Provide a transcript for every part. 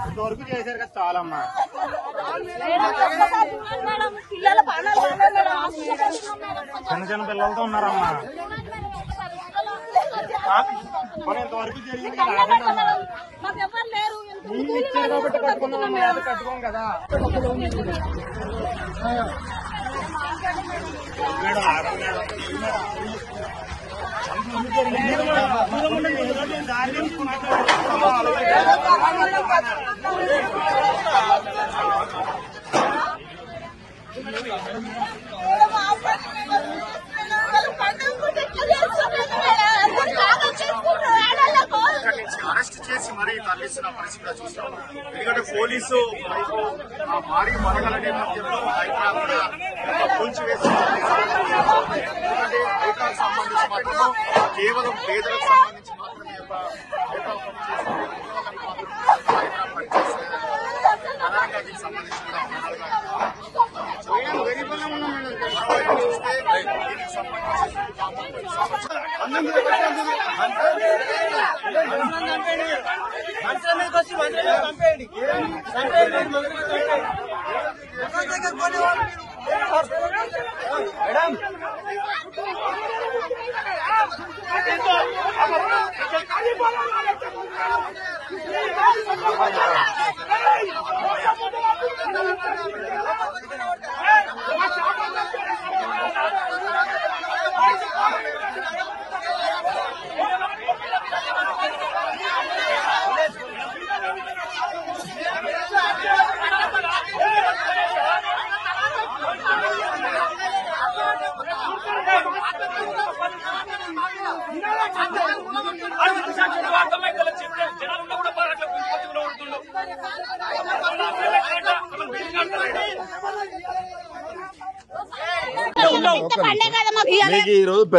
ఇంతవరకు చేశారు కదా చాలమ్మా. చిన్న చిన్న పిల్లలతో ఉన్నారమ్మా. ఇంతవరకు జరిగింది ఇచ్చారు కాబట్టి కట్టుకున్నాం, కట్టుకోం కదా. అరెస్ట్ చేసి మరీ తరలిస్తున్న పరిస్థితిగా చూస్తాం. ఎందుకంటే పోలీసు భారీ మరణాల నేపథ్యంలో హైదరాబాద్ కూల్చివేసి హైదరాబాద్ సంబంధించి మాత్రమే కేవలం పేదలకు సంబంధించి మాత్రమే ప్రధానంగా దీనికి సంబంధించి కూడా చూస్తే దీనికి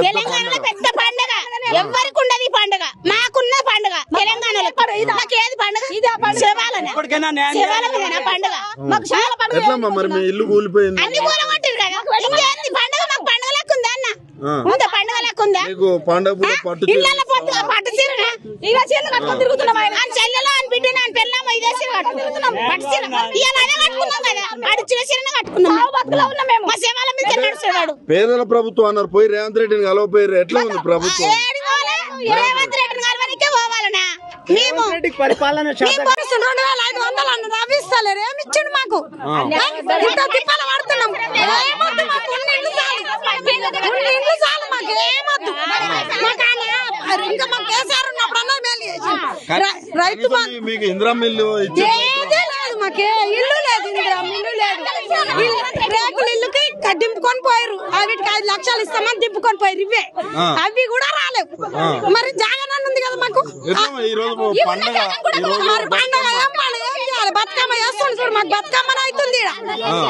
తెలంగాణలో పెద్ద పండుగ, ఎవరికి ఉండదు ఈ పండుగ. మాకున్న పండుగ తెలంగాణలో. మాకేది పండుగ? శివాల మీదనా పండుగ? మాకు చాలా పండుగ. ఇల్లు కూలిపోయింది, అన్ని కూల కొట్టిరు కదా. ఇంకేంది పండుగ? మాకు పండుగ లెక్క ఉందా అన్న? ఉందా పండుగ లెక్క ఉందా? ఇళ్ళ పట్టు చీరనా? ఇక చీరలు కట్టుకొని తిరుగుతున్నాం. చెల్లెలో అని బిడ్డ అని పెళ్ళాము ఇదే చీర కట్టుకుని తిరుగుతున్నాం. పట్టు చీర ఇవాళ అదే కట్టుకున్నాం కదా. అడిచిన చీరనే కట్టుకున్నాం. బతుకులో ఉన్నాం మేము. మా శివాల మీద నడుస్తున్నాడు. పేదల ప్రభుత్వం అన్నారు, పోయి రేవంత్ రెడ్డిని కలవపోయారు. ఎట్లా ఉంది ప్రభుత్వం? రేవంత్ రెడ్డిని కలవనికే పోవాలనా? మేము పరిపాలన 2500 అన్నది అవి ఇస్తలేరు. ఏమి ఇచ్చిండు మాకు? ఇంత తిప్పాల పడుతున్నాం. ఏమొద్దు మాకు, ఉన్న ఇల్లు చాలు. ఇల్లు చాలు మాకు, ఏమొద్దు. ఇంకా మాకు కేసీఆర్ ఉన్నప్పుడన్నా మేలు చేసి రైతు మీకు ఇందిరమ్మ ఇల్లు ఏదే లేదు. మాకే ఇల్లు లేదు, ఇల్లు లేదు. రేకుల ఇల్లుకి దింపుకొని పోయారు. వీటికి 5 లక్షలు ఇస్తామని దింపుకొని పోయారు. ఇవే అవి కూడా రాలేవు. మరి జాగన్ ఉంది కదా మాకు. మరి పండుగ ఏం చేయాలి? బతుకమ్మ చేస్తుంది చూడు. మాకు బతుకమ్మ అవుతుంది.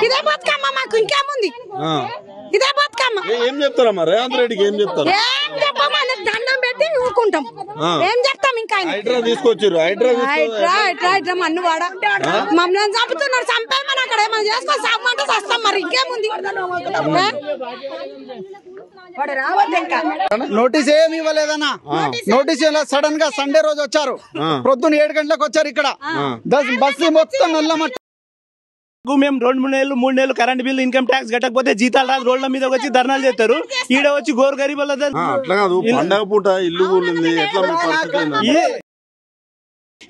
ఇదే బతుకమ్మ మాకు, ఇంకేముంది? ఇదే బతుకమ్మ. ఏం చెప్తారమ్మా రేవంత్ రెడ్డికి? ఏం చెప్తారు? ఏం చెప్పమని దండం పెట్టి ఊరుకుంటాం. ఏం చెప్తాం? ఇంకా హైడ్రా తీసుకొచ్చారు. హైడ్రా మన్ను వాడ మమ్మల్ని చంపుతున్నారు. చంపేమని అక్కడ ఏమైనా చేసుకొని చంపమంటే వస్తాం. మరి ఇంకేముంది? నోటీస్ ఏమి ఇవ్వలేదన్నా. నోటీస్ సడన్ గా సండే రోజు వచ్చారు. ప్రొద్దున 7 గంటలకు వచ్చారు. ఇక్కడ బస్సు మొత్తం నల్లమట్ట. మేము 2-3 నెలలు 3 నెలలు కరెంట్ బిల్లు ఇన్కమ్ ట్యాక్స్ కట్టకపోతే జీతాలు రాదు. రోడ్ల మీద వచ్చి ధర్నాలు చేస్తారు. ఈడ వచ్చి గోరు గరీబ్ పండగ పూట ఇల్లు కూలింది.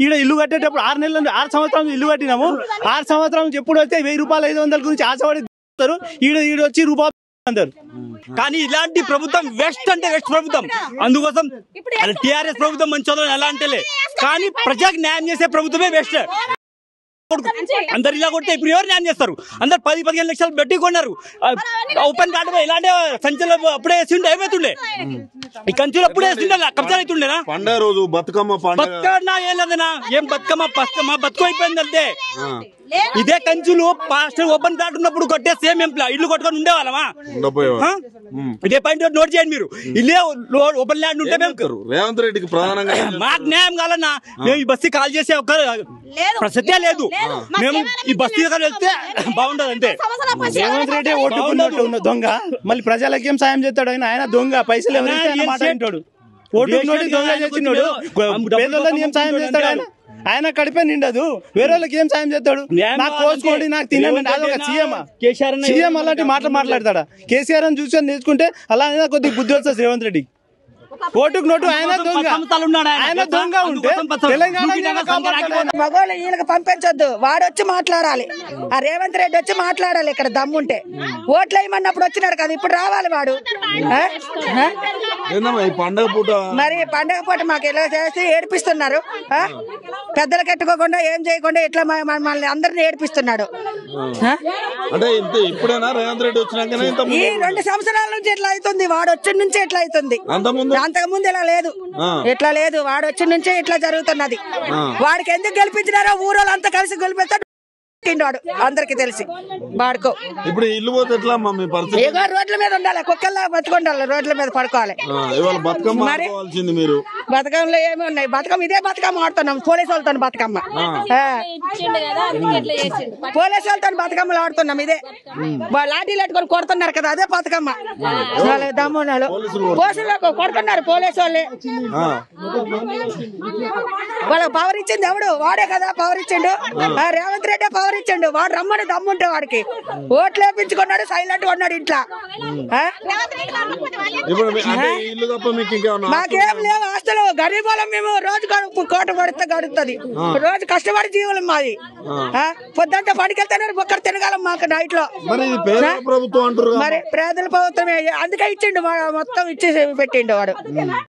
ఈడ ఇల్లు కట్టేటప్పుడు 6 సంవత్సరాలు ఇల్లు కట్టినాము. 6 సంవత్సరాలు ఎప్పుడు వస్తే 1000 రూపాయలు 500 గురించి ఆశపడి ఈడ వచ్చి రూపాయలు అంటారు. కానీ ఇలాంటి ప్రభుత్వం వెస్ట్ అంటే వెస్ట్ ప్రభుత్వం. అందుకోసం టీఆర్ఎస్ ప్రభుత్వం మంచి ఎలా అంటేలే, కానీ ప్రజలకు న్యాయం చేసే ప్రభుత్వమే వెస్ట్. అందరు ఇలా కొడితే ఇప్పుడు ఎవరు న్యాయం చేస్తారు? అందరు 10-15 లక్షలు పెట్టి కొన్నారు. ఓపెన్ కార్డు ఇలాంటి సంచులు అప్పుడే వేస్తుండే ఏమవుతుండే? ఈ కంచులు అప్పుడే వేస్తుండే కబ్జాలు అవుతుండేనా? పండుగ రోజు బతుకమ్మ బతుకన్నా ఏం లేదనా. ఏం బతుకమ్మ మా బతుకు అయిపోయింది అంతే. ఇదే కంచులు ఓపెన్ కార్డు ఉన్నప్పుడు కొట్టే సేమ్ ఇల్లు కొట్టుకొని ఉండేవాళ్ళమా? ఇదే పాయింట్ నోట్ చేయండి మీరు. ఇల్లే ఓపెన్ ల్యాండ్ ఉంటే రేవంత్ రెడ్డికి ప్రధానంగా మాకు న్యాయం కావాలన్నా. మేము ఈ బస్సు కాల్ చేసే ఒక ప్రసక్తే లేదు. మేము ఈ బస్తీ దగ్గర వెళ్తే బాగుండదు అంతే. రేవంత్ రెడ్డి ఓటుకున్నట్టు ఉన్న దొంగ మళ్ళీ ప్రజలకి ఏం సాయం చేస్తాడు? ఆయన దొంగ. పైసలు ఎవరైతే మాట వింటాడు. ఓటుకున్నోడు దొంగ చేసినోడు పేదోళ్ళని ఏం సాయం చేస్తాడు ఆయన? ఆయన కడిపే నిండదు, వేరే వాళ్ళకి ఏం సాయం చేస్తాడు? నాకు కోసుకోండి, నాకు తినండి, అదొక సీఎం అలాంటి మాటలు మాట్లాడతాడా? కేసీఆర్ అని చూసి నేర్చుకుంటే అలా కొద్దిగా బుద్ధి వస్తుంది రేవంత్ రెడ్డి. ఓటుకు నోటు ఆయన దొంగ ఉంటే తెలంగాణ మగోళ్ళు వీళ్ళకి పంపించొద్దు, వాడు వచ్చి మాట్లాడాలి. ఆ రేవంత్ రెడ్డి వచ్చి మాట్లాడాలి ఇక్కడ దమ్ముంటే. ఓట్లు వేయమన్నప్పుడు వచ్చినాడు కదా, ఇప్పుడు రావాలి వాడు. పండగ పూట మరి పండగ పూట మాకు ఇలా చేసి ఏడిపిస్తున్నారు. పెద్దలు కట్టుకోకుండా ఏం చేయకుండా ఇట్లా మమ్మల్ని అందరిని ఏడిపిస్తున్నాడు. అంటే ఇప్పుడైనా రేవంత్ రెడ్డి వచ్చినాక ఈ 2 సంవత్సరాల నుంచి ఎట్లా అవుతుంది, వాడు వచ్చిన నుంచి ఎట్లా అవుతుంది. అంతకు ముందు ఇలా లేదు, ఇట్లా లేదు. వాడు వచ్చిన నుంచే ఇట్లా జరుగుతున్నది. వాడికి ఎందుకు గెలిపించినారో ఊరోళ్ళు అంతా కలిసి గెలిపిస్తాడు వాడు, అందరికి తెలిసి. వాడుకో ఇప్పుడు ఇల్లు పోతే ఎట్లా మీ పరిస్థితి? ఏదో రోడ్ల మీద ఉండాలి, కుక్కల్లా బతుకుండాలి, రోడ్ల మీద పడుకోవాలి. మరి మీరు బతుకమ్మలో ఏమి ఉన్నాయి? బతుకమ్మ ఇదే బతుకమ్మ ఆడుతున్నాం, పోలీసు వాళ్ళతో బతుకమ్మ. పోలీసు వాళ్ళతో బతుకమ్మలు ఆడుతున్నాం. ఇదే లాఠీలు పెట్టుకొని కొడుతున్నారు కదా, అదే బతుకమ్మ. దమ్మునాలు పోలీసులకు కొడుతున్నారు పోలీసు వాళ్ళే. వాళ్ళకి పవర్ ఇచ్చింది ఎవడు? వాడే కదా పవర్ ఇచ్చిండు. రేవంత్ రెడ్డి పవర్ ఇచ్చిండు. వాడు రమ్మని దమ్ముంటే వాడికి ఓట్లు వేపించుకున్నాడు, సైలెంట్ ఉన్నాడు ఇంట్లో. మాకేం లేవు ఆస్తులు, గరీబులం మేము. రోజు కోట పడితే గడుస్తుంది, రోజు కష్టపడి జీవులం మాది. పొద్దుంతా పనికెళ్తున్నారు, ఒక్కరు తినగలం మాకు నైట్ లో. మరి పేదల ప్రభుత్వమే అందుకే ఇచ్చిండు, మొత్తం ఇచ్చేసి పెట్టిండు వాడు.